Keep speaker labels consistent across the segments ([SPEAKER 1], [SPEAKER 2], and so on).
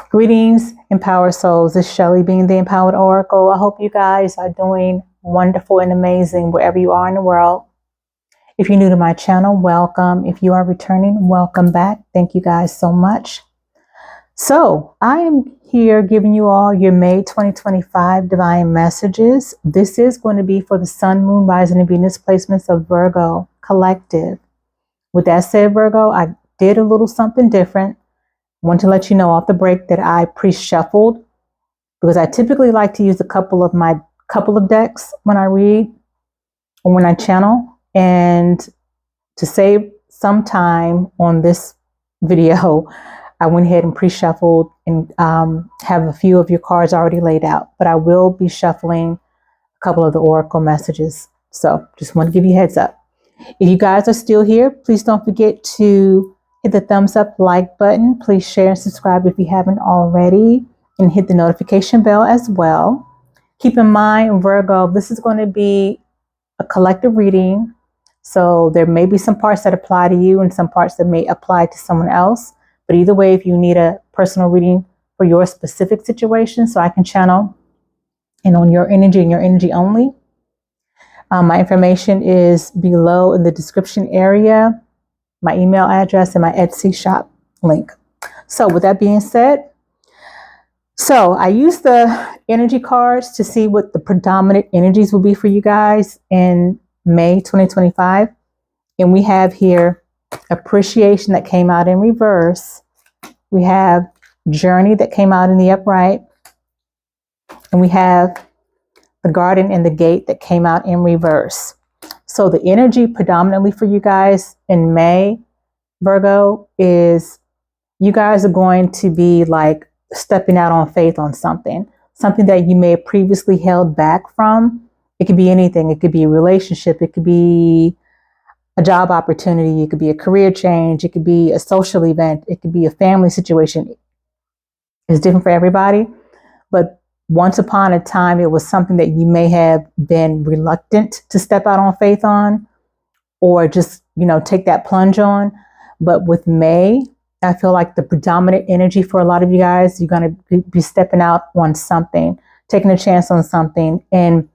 [SPEAKER 1] Greetings, Empowered Souls. This is Shelly being the Empowered Oracle. I hope you guys are doing wonderful and amazing wherever you are in the world. If you're new to my channel, welcome. If you are returning, welcome back. Thank you guys so much. So I am here giving you all your May 2025 divine messages. This is going to be for the Sun, Moon, Rising, and Venus placements of Virgo collective. With that said, Virgo, I did a little something different. I want to let you know off the break that I pre-shuffled because I typically like to use a couple of decks when I read or when I channel. And to save some time on this video, I went ahead and pre-shuffled and have a few of your cards already laid out. But I will be shuffling a couple of the oracle messages. So just want to give you a heads up. If you guys are still here, please don't forget to hit the thumbs up like button. Please share and subscribe if you haven't already, and hit the notification bell as well. Keep in mind, Virgo, this is going to be a collective reading. So there may be some parts that apply to you and some parts that may apply to someone else. But either way, if you need a personal reading for your specific situation, so I can channel and on your energy and your energy only, my information is below in the description area, my email address, and my Etsy shop link. So with that being said, so I used the energy cards to see what the predominant energies will be for you guys in May 2025. And we have here appreciation that came out in reverse. We have journey that came out in the upright. And we have the garden and the gate that came out in reverse. So the energy predominantly for you guys in May, Virgo, is you guys are going to be like stepping out on faith on something that you may have previously held back from. It could be anything. It could be a relationship. It could be a job opportunity. It could be a career change. It could be a social event. It could be a family situation. It's different for everybody. But once upon a time, it was something that you may have been reluctant to step out on faith on, or just, take that plunge on. But with May, I feel like the predominant energy for a lot of you guys, you're going to be stepping out on something, taking a chance on something. And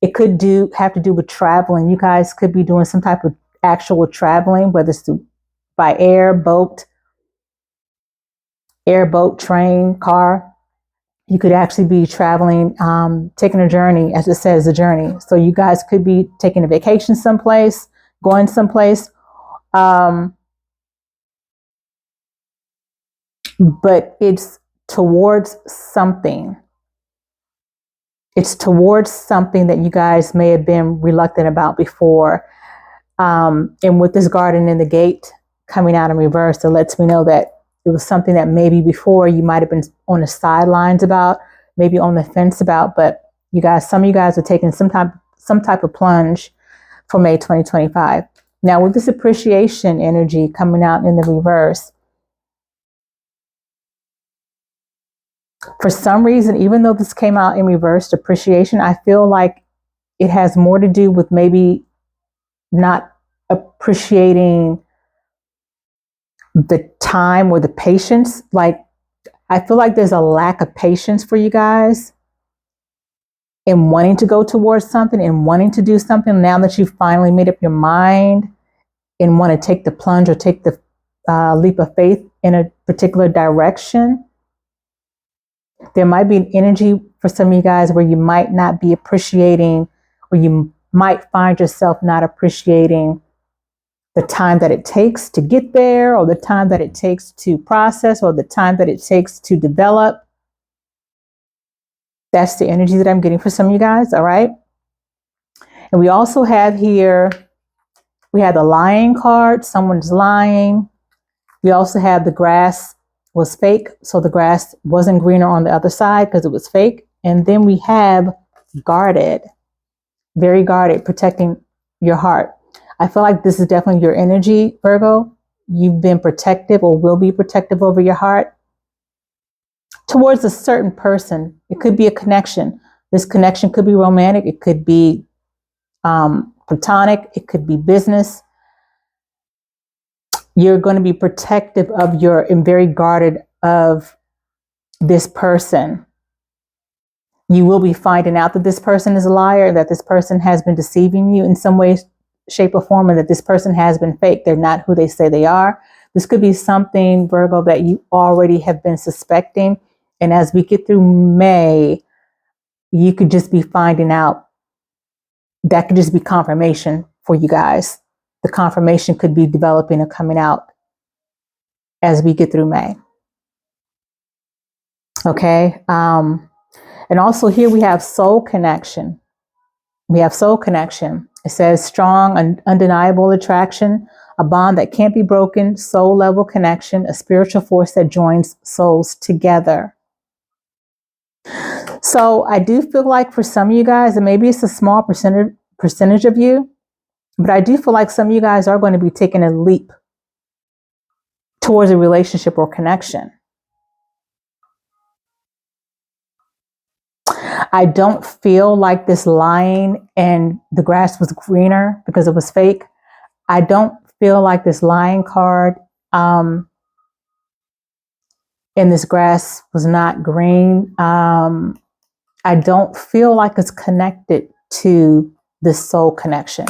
[SPEAKER 1] it could have to do with traveling. You guys could be doing some type of actual traveling, whether it's by air, boat, train, car. You could actually be traveling, taking a journey, as it says, a journey. So you guys could be taking a vacation someplace, going someplace. But it's towards something. It's towards something that you guys may have been reluctant about before. And with this garden and the gate coming out in reverse, it lets me know that it was something that maybe before you might have been on the sidelines about, maybe on the fence about, but some of you guys are taking some type of plunge for May 2025. Now with this appreciation energy coming out in the reverse, for some reason, even though this came out in reverse, appreciation, I feel like it has more to do with maybe not appreciating the time or the patience. Like, I feel like there's a lack of patience for you guys in wanting to go towards something and wanting to do something now that you've finally made up your mind and want to take the plunge or take the leap of faith in a particular direction. There might be an energy for some of you guys where you might not be appreciating, or you might find yourself not appreciating the time that it takes to get there, or the time that it takes to process, or the time that it takes to develop. That's the energy that I'm getting for some of you guys, all right? And we also have here, we have the lying card, someone's lying. We also have the grass was fake, so the grass wasn't greener on the other side because it was fake. And then we have guarded, very guarded, protecting your heart. I feel like this is definitely your energy, Virgo. You've been protective or will be protective over your heart towards a certain person. It could be a connection. This connection could be romantic. It could be platonic. It could be business. You're going to be protective of and very guarded of this person. You will be finding out that this person is a liar, that this person has been deceiving you in some way, shape, or form, and that this person has been fake. They're not who they say they are. This could be something, Virgo, that you already have been suspecting. And as we get through May, you could just be finding out. That could just be confirmation for you guys. The confirmation could be developing or coming out as we get through May. Okay. And also here we have soul connection. We have soul connection. It says strong and undeniable attraction, a bond that can't be broken, soul level connection, a spiritual force that joins souls together. So I do feel like for some of you guys, and maybe it's a small percentage of you, but I do feel like some of you guys are going to be taking a leap towards a relationship or connection. I don't feel like this lying and the grass was greener because it was fake. I don't feel like this lying card and this grass was not green. I don't feel like it's connected to this soul connection.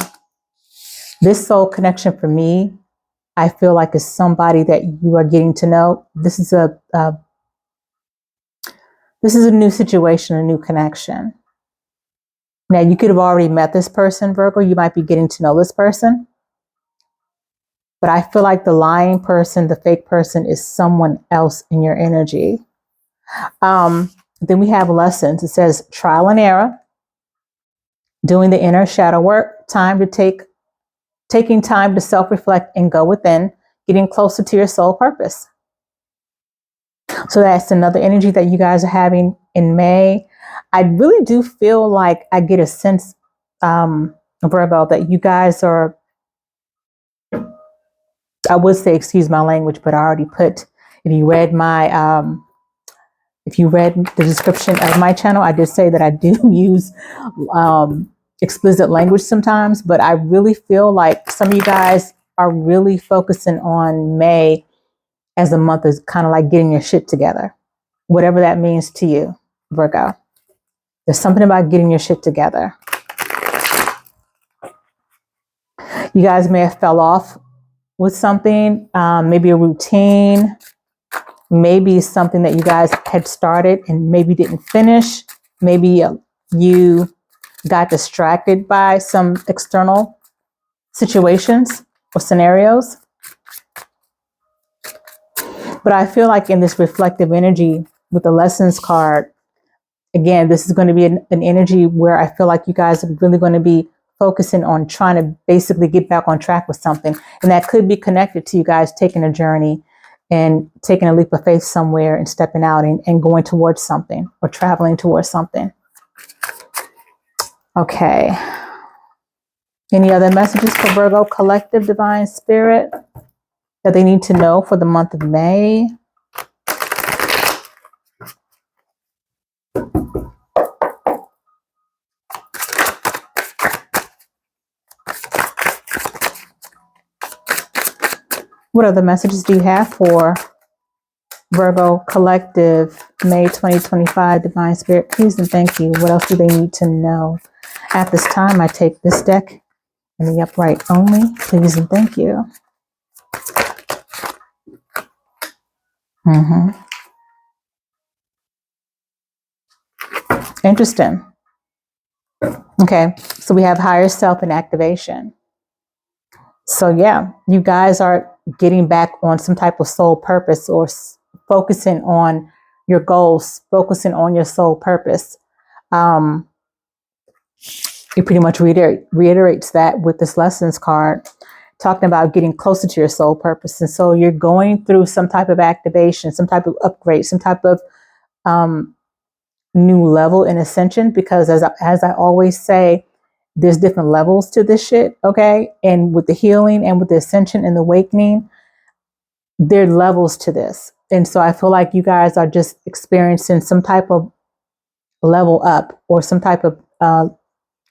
[SPEAKER 1] This soul connection for me, I feel like is somebody that you are getting to know. This is a new situation, a new connection. Now, you could have already met this person, Virgo. You might be getting to know this person. But I feel like the lying person, the fake person, is someone else in your energy. Then we have lessons. It says trial and error, doing the inner shadow work, taking time to self-reflect and go within, getting closer to your soul purpose. So that's another energy that you guys are having in May. I really do feel like I get a sense, Virgo, that you guys are, I would say, excuse my language, but I already put, if you read the description of my channel, I did say that I do use explicit language sometimes, but I really feel like some of you guys are really focusing on May as a month is kind of like getting your shit together, whatever that means to you, Virgo. There's something about getting your shit together. You guys may have fell off with something, maybe a routine, maybe something that you guys had started and maybe didn't finish. Maybe you got distracted by some external situations or scenarios. But I feel like in this reflective energy with the lessons card, again, this is going to be an energy where I feel like you guys are really going to be focusing on trying to basically get back on track with something. And that could be connected to you guys taking a journey and taking a leap of faith somewhere and stepping out and going towards something or traveling towards something. Okay. Any other messages for Virgo collective divine spirit that they need to know for the month of May? What other messages do you have for Virgo collective May 2025 divine spirit? Please and thank you. What else do they need to know? At this time, I take this deck in the upright only. Please and thank you. Interesting. Okay, so we have higher self and activation. So yeah, you guys are getting back on some type of soul purpose or focusing on your goals, focusing on your soul purpose. It pretty much reiterates that with this lessons card, talking about getting closer to your soul purpose. And so you're going through some type of activation, some type of upgrade, some type of new level in ascension, because as I always say, there's different levels to this shit, okay? And with the healing and with the ascension and the awakening, there are levels to this. And so I feel like you guys are just experiencing some type of level up or some type of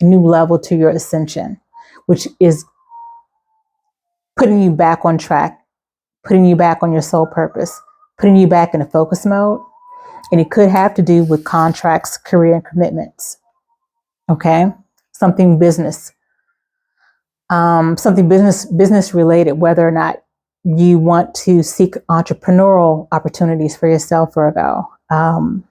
[SPEAKER 1] new level to your ascension, which is putting you back on track, putting you back on your soul purpose, putting you back in a focus mode. And it could have to do with contracts, career, and commitments. Okay. Something business. Something business related, whether or not you want to seek entrepreneurial opportunities for yourself, Virgo. I'm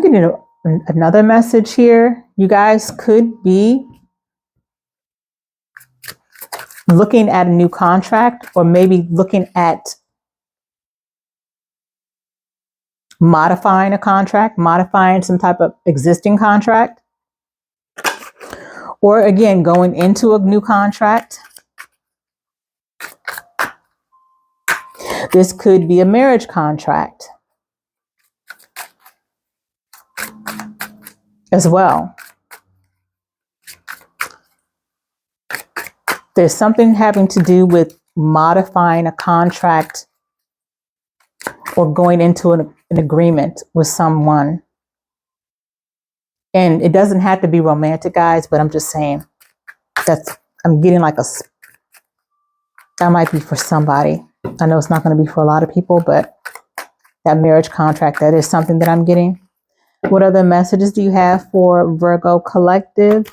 [SPEAKER 1] getting another message here. You guys could be looking at a new contract, or maybe looking at modifying a contract, modifying some type of existing contract, or again, going into a new contract. This could be a marriage contract as well. There's something having to do with modifying a contract or going into an agreement with someone. And it doesn't have to be romantic, guys, but I'm just saying I'm getting like that might be for somebody. I know it's not going to be for a lot of people, but that marriage contract, that is something that I'm getting. What other messages do you have for Virgo collective?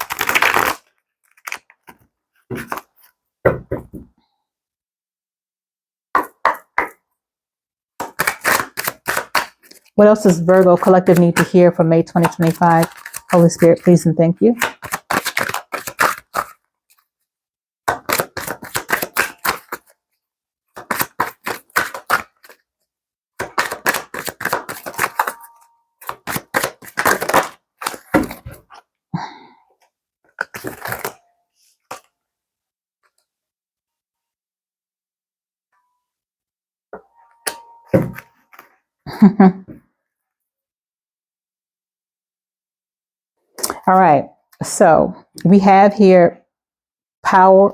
[SPEAKER 1] What else does Virgo collective need to hear for May 2025? Holy Spirit, please and thank you. All right, so we have here power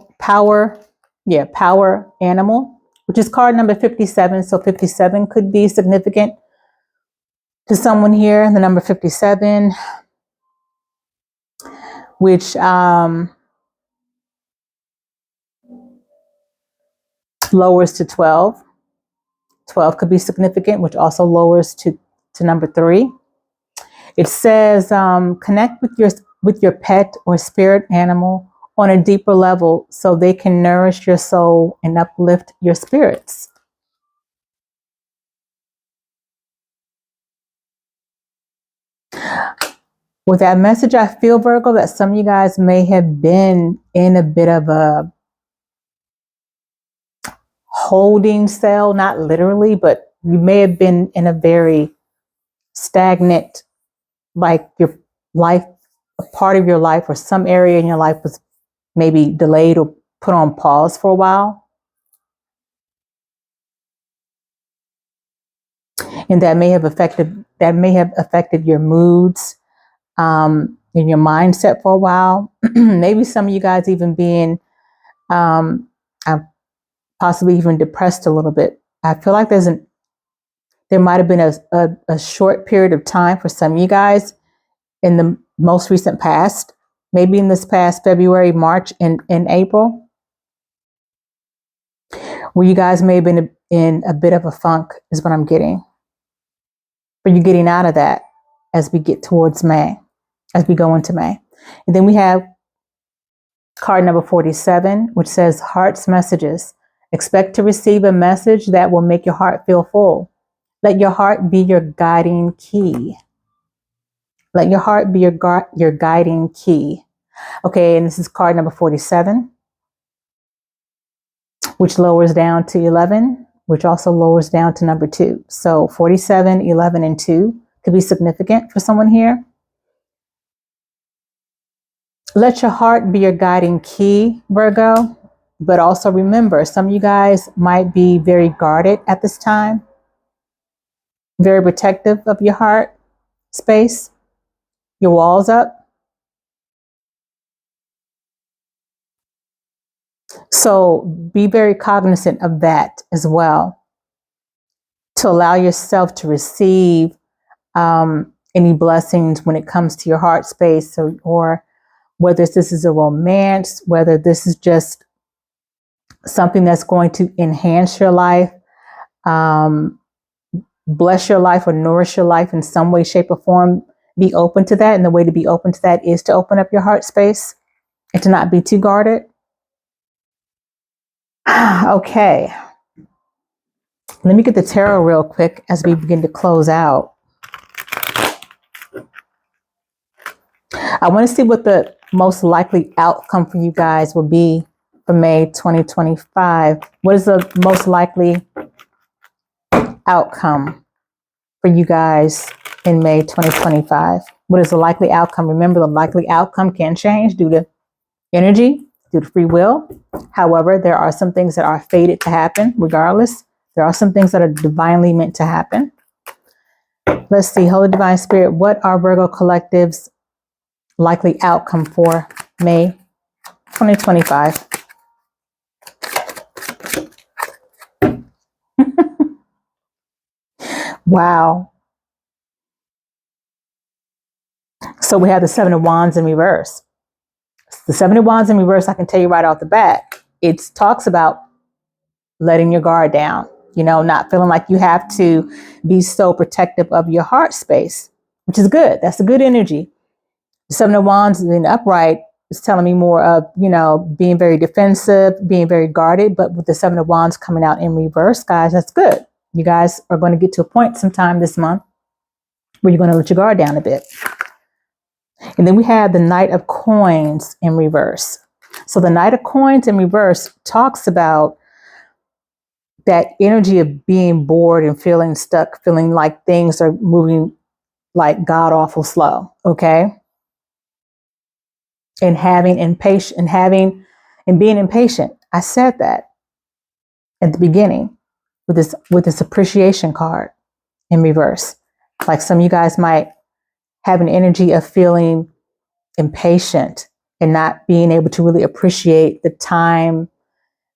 [SPEAKER 1] animal, which is card number 57. So 57 could be significant to someone here. The number 57, which lowers to 12. 12 could be significant, which also lowers to number 3. It says connect with your pet or spirit animal on a deeper level so they can nourish your soul and uplift your spirits. With that message, I feel, Virgo, that some of you guys may have been in a bit of a holding cell, not literally, but you may have been in a very stagnant, like your life, a part of your life or some area in your life was maybe delayed or put on pause for a while. And that may have affected your moods, and your mindset for a while. Maybe some of you guys even being possibly even depressed a little bit. I feel like there might have been a short period of time for some of you guys in the most recent past, maybe in this past February, March, and April, where you guys may have been in a bit of a funk, is what I'm getting. But you're getting out of that as we get towards May, as we go into May. And then we have card number 47, which says heart's messages. Expect to receive a message that will make your heart feel full. Let your heart be your guiding key. Let your heart be your guiding key. Okay, and this is card number 47, which lowers down to 11, which also lowers down to number 2. So 47, 11, and 2 could be significant for someone here. Let your heart be your guiding key, Virgo. But also remember, some of you guys might be very guarded at this time, very protective of your heart space, your walls up. So be very cognizant of that as well, to allow yourself to receive any blessings when it comes to your heart space, or whether this is a romance, whether this is just something that's going to enhance your life, bless your life, or nourish your life in some way, shape, or form. Be open to that. And the way to be open to that is to open up your heart space and to not be too guarded. Okay. Let me get the tarot real quick as we begin to close out. I want to see what the most likely outcome for you guys will be for May 2025. What is the most likely outcome for you guys in May 2025? What is the likely outcome? Remember, the likely outcome can change due to energy, due to free will. However, there are some things that are fated to happen regardless. There are some things that are divinely meant to happen. Let's see, Holy Divine Spirit, what are Virgo Collective's likely outcome for May 2025? Wow. So we have the Seven of Wands in reverse. The Seven of Wands in reverse, I can tell you right off the bat, it talks about letting your guard down, not feeling like you have to be so protective of your heart space, which is good. That's a good energy. The Seven of Wands in the upright is telling me more of, being very defensive, being very guarded. But with the Seven of Wands coming out in reverse, guys, that's good. You guys are going to get to a point sometime this month where you're going to let your guard down a bit. And then we have the Knight of Coins in reverse. So the Knight of Coins in reverse talks about that energy of being bored and feeling stuck, feeling like things are moving like god awful slow. Okay. And having impatient and being impatient. I said that at the beginning with this appreciation card in reverse. Like some of you guys might have an energy of feeling impatient and not being able to really appreciate the time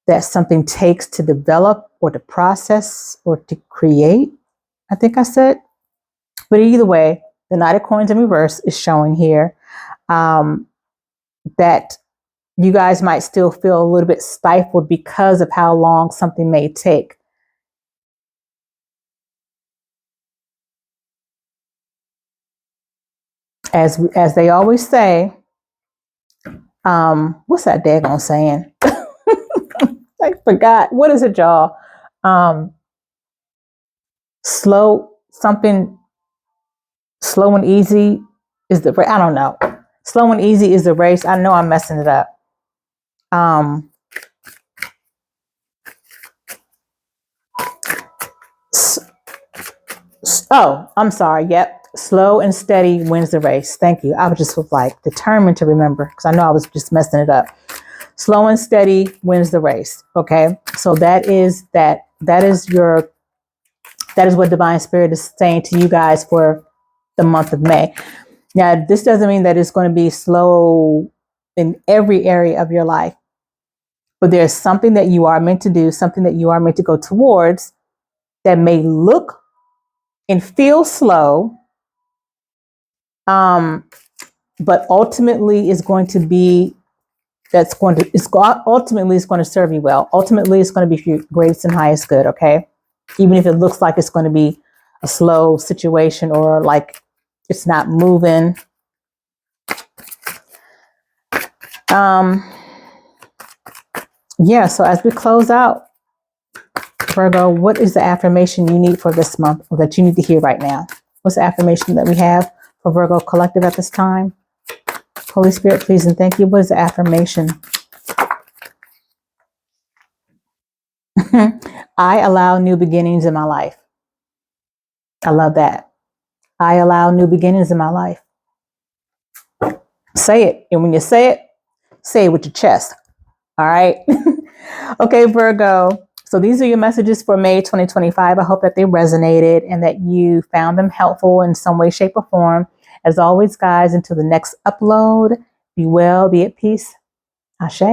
[SPEAKER 1] that something takes to develop or to process or to create, I think I said. But either way, the Knight of Coins in reverse is showing here that you guys might still feel a little bit stifled because of how long something may take. As they always say, what's that daggone saying? I forgot. What is it, y'all? Slow and easy is the race. I don't know. Slow and easy is the race. I know I'm messing it up. Oh, I'm sorry. Yep. Slow and steady wins the race. Thank you. I was just like determined to remember because I know I was just messing it up. Slow and steady wins the race. Okay. So that is what Divine Spirit is saying to you guys for the month of May. Now, this doesn't mean that it's going to be slow in every area of your life, but there's something that you are meant to do, something that you are meant to go towards that may look and feel slow, but ultimately is going to be ultimately it's going to serve you well. Ultimately, it's going to be for your greatest and highest good. Okay, even if it looks like it's going to be a slow situation or like it's not moving. Yeah. So as we close out, Virgo, what is the affirmation you need for this month, or that you need to hear right now? What's the affirmation that we have for Virgo Collective at this time? Holy Spirit, please and thank you. What is the affirmation? I allow new beginnings in my life. I love that. I allow new beginnings in my life. Say it. And when you say it with your chest. All right. Okay, Virgo. So these are your messages for May 2025. I hope that they resonated and that you found them helpful in some way, shape, or form. As always, guys, until the next upload, be well, be at peace. Ashe.